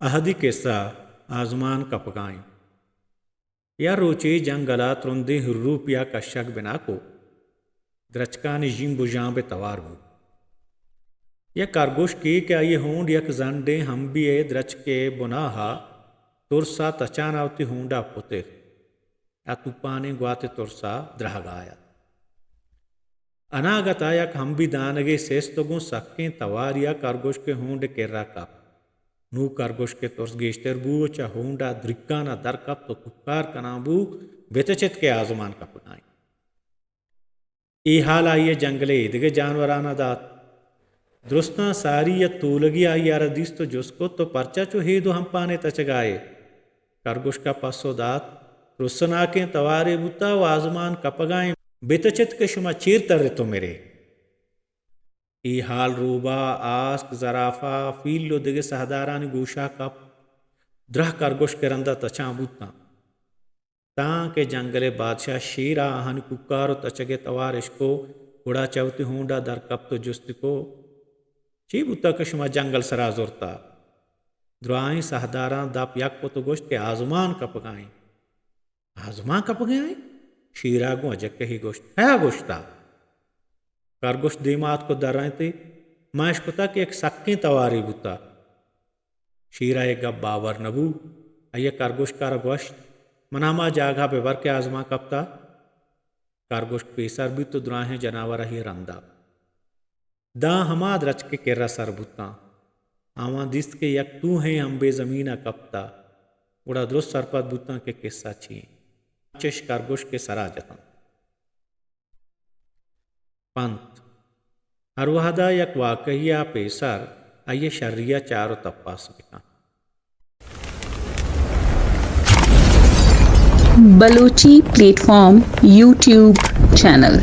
अहदी किस्सा आजमान कपगाएं या रोचे जंगला त्रुंदे हुर्रूप या कशक बिना को द्रचकान जिम बुजां बे तवार हो या कारगोश की क्या ये होंड यक जंडे हम भी ए द्रच के बुनाहा तुरसा तचानावती होंडा पुते या तुपाने ग्वाते तुरसा द्रहगाया अनागता यक हम भी दानगे सेस्तगों सक्के तवार या कारगोश के होंड केर्रा कप नू कारगोश के तुर्स गेश्तर बू चा होंडा द्रिक्काना दर कप तो कुक्कार कनाबू बेतचित के आजमान कप नाई ई हाल आइए जंगले इदगे जानवराना दात दुरुस्ता सारी या तूलगी आई यार दिस तो जुसको तो परचा चो हे दो हम पाने तचगाए कारगोश का पासो दात रुसना के तवारे बुता व आजमान कपगाए बेतचित के शुमा चीर तर तो मेरे ई हाल रूबा आस्क जराफा फील लो दिगे सहदारानी गोशा कप द्रह कारगोश के रंदा तचा बूता तां के जंगले बादशाह शेरा आहन कुकारो तचगे तवार इसको उड़ा चवती होंडा दर कप तो जुस्त को ची बुता के शुमा जंगल सरा जोरता द्राई सहदारा दाप यक तो गोश्त के आजमान कप गाएं आजमा कप गए शीरा गो अजक के ही गोश्त है गोश्ता कारगोश दीमात को दर रहे थे माश कुता के एक सक्के तवारी बुता शीरा एक गब बावर नबू अये कारगोश कार गोश्त मनामा जागा बेवर के आजमा कपता कारगोश पेसर भी तो द्राहे जनावर ही रंदा दा हमाद रच के केरा सर बुता आवा दिस्त के यक तू है हम बेजमीना कपता उड़ा दुरुस्त सरपत बुता के किस्सा छी चश कारगोश के सरा जतन पंत अरवहदा यक वाकहिया पेसर अये शर्रिया चारो तपास बिका बलोची प्लेटफॉर्म यूट्यूब चैनल।